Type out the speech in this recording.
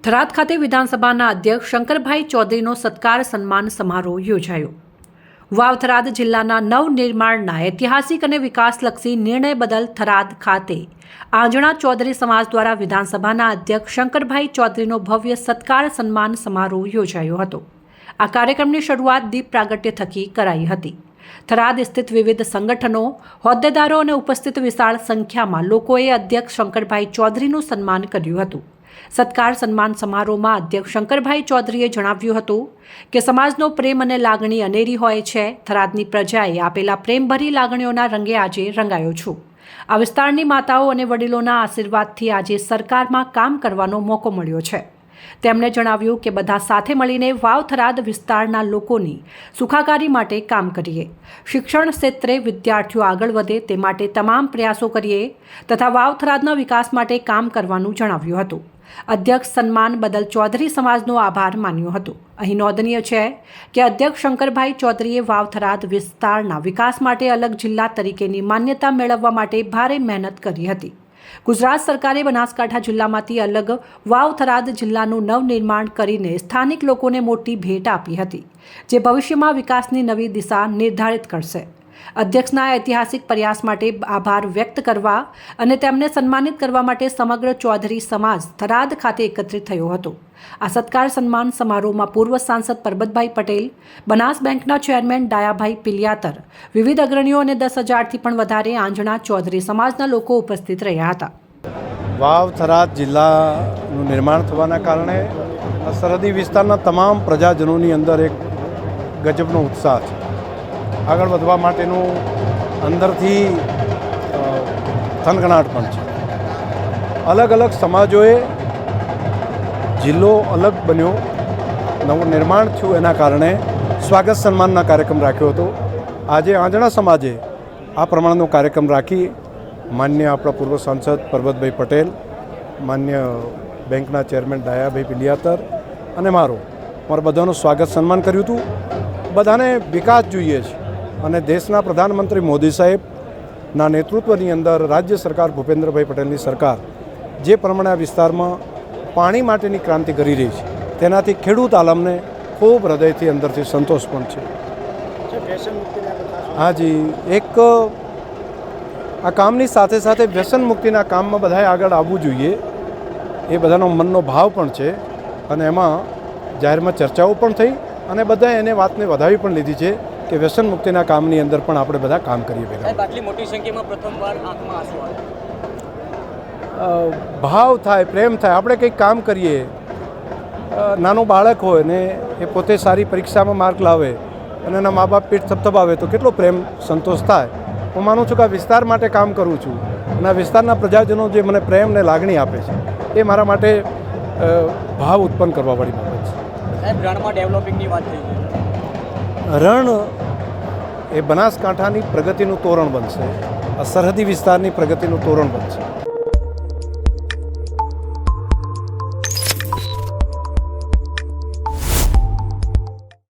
થરાદ ખાતે વિધાનસભાના અધ્યક્ષ શંકરભાઈ ચૌધરીનો સત્કાર સન્માન સમારોહ યોજાયો। વાવ થરાદ જિલ્લાના નવનિર્માણના ઐતિહાસિક અને વિકાસલક્ષી નિર્ણય બદલ થરાદ ખાતે આંજણા ચૌધરી સમાજ દ્વારા વિધાનસભાના અધ્યક્ષ શંકરભાઈ ચૌધરીનો ભવ્ય સત્કાર સન્માન સમારોહ યોજાયો હતો। આ કાર્યક્રમની શરૂઆત દીપ પ્રાગટ્ય થકી કરાઈ હતી। થરાદ સ્થિત વિવિધ સંગઠનો, હોદ્દેદારો અને ઉપસ્થિત વિશાળ સંખ્યામાં લોકોએ અધ્યક્ષ શંકરભાઈ ચૌધરીનું સન્માન કર્યું હતું। સત્કાર સન્માન સમારોહમાં અધ્યક્ષ શંકરભાઈ ચૌધરીએ જણાવ્યું હતું કે સમાજનો પ્રેમ અને લાગણી અનેરી હોય છે। થરાદની પ્રજાએ આપેલા પ્રેમભરી લાગણીઓના રંગે આજે રંગાયો છું। આ વિસ્તારની માતાઓ અને વડીલોના આશીર્વાદથી આજે સરકારમાં કામ કરવાનો મોકો મળ્યો છે। તેમણે જણાવ્યું કે બધા સાથે મળીને વાવ થરાદ વિસ્તારના લોકોની સુખાકારી માટે કામ કરીએ, શિક્ષણ ક્ષેત્રે વિદ્યાર્થીઓ આગળ વધે તે માટે તમામ પ્રયાસો કરીએ તથા વાવ થરાદના વિકાસ માટે કામ કરવાનું જણાવ્યું હતું। અધ્યક્ષ સન્માન બદલ ચૌધરી સમાજનો આભાર માન્યો હતો। અહીં નોંધનીય છે કે અધ્યક્ષ શંકરભાઈ ચૌધરીએ વાવ થરાદ વિસ્તારના વિકાસ માટે અલગ જિલ્લા તરીકેની માન્યતા મેળવવા માટે ભારે મહેનત કરી હતી। ગુજરાત સરકારે બનાસકાંઠા જિલ્લામાંથી અલગ વાવ થરાદ જિલ્લાનું નવનિર્માણ કરીને સ્થાનિક લોકોને મોટી ભેટ આપી હતી, જે ભવિષ્યમાં વિકાસની નવી દિશા નિર્ધારિત કરશે। અધ્યક્ષના ઐતિહાસિક પ્રયાસ માટે આભાર વ્યક્ત કરવા અને તેમને સન્માનિત કરવા માટે સમગ્ર ચૌધરી સમાજ થરાદ ખાતે એકત્રિત થયો હતો। આ સત્કાર સન્માન સમારોહમાં પૂર્વ સાંસદ પરબતભાઈ પટેલ, બનાસ બેંકના ચેરમેન ડાયાભાઈ પિલિયાતર, વિવિધ અગ્રણીઓ અને 10,000થી પણ વધારે આંજણા ચૌધરી સમાજના લોકો ઉપસ્થિત રહ્યા હતા। વાવ થરાદ જિલ્લાનું નિર્માણ થવાના કારણે સરહદી વિસ્તારના તમામ પ્રજાજનોની અંદર એક ગજબનો ઉત્સાહ છે। આગળ વધવા માટેનું અંદરથી થનગનાટ પણ છે। અલગ અલગ સમાજોએ જિલ્લો અલગ બન્યો, નવું નિર્માણ થયું, એના કારણે સ્વાગત સન્માનના કાર્યક્રમ રાખ્યો હતો। આજે આંજણા સમાજે આ પ્રમાણનો કાર્યક્રમ રાખી માન્ય આપણા પૂર્વ સાંસદ પરબતભાઈ પટેલ, માન્ય બેંકના ચેરમેન ડાયાભાઈ પિલિયાતર અને મારા બધાનું સ્વાગત સન્માન કર્યું હતું। બધાને વિકાસ જોઈએ છે અને દેશના પ્રધાનમંત્રી મોદી સાહેબના નેતૃત્વની અંદર રાજ્ય સરકાર ભૂપેન્દ્રભાઈ પટેલની સરકાર જે પ્રમાણે આ વિસ્તારમાં પાણી માટેની ક્રાંતિ કરી રહી છે, તેનાથી ખેડૂત આલમને ખૂબ હૃદયથી અંદરથી સંતોષ પણ છે। હાજી, એક આ કામની સાથે સાથે વ્યસન મુક્તિના કામમાં બધાએ આગળ આવવું જોઈએ, એ બધાનો મનનો ભાવ પણ છે અને એમાં જાહેરમાં ચર્ચાઓ પણ થઈ અને બધાએ એને વાતને વધાવી પણ લીધી છે કે વ્યસન મુક્તિના કામની અંદર પણ આપણે બધા કામ કરીએ ભેગા। આટલી મોટી સંખ્યામાં પ્રથમવાર આંખમાં આંસુ આવે, ભાવ થાય, પ્રેમ થાય। આપણે કંઈક કામ કરીએ, નાનું બાળક હોય ને એ પોતે સારી પરીક્ષામાં માર્ક લાવે અને એના મા બાપ પીઠ થપથપાવે તો કેટલો પ્રેમ સંતોષ થાય। હું માનું છું કે આ વિસ્તાર માટે કામ કરું છું અને આ વિસ્તારના પ્રજાજનો જે મને પ્રેમ ને લાગણી આપે છે એ મારા માટે ભાવ ઉત્પન્ન કરવાવાળી બાબત છે। સાહેબ, રણમાં ડેવલપિંગની વાત થઈ છે। રણ એ બનાસકાંઠાની પ્રગતિનું તોરણ બનશે, આ સરહદી વિસ્તારની પ્રગતિનું તોરણ બનશે।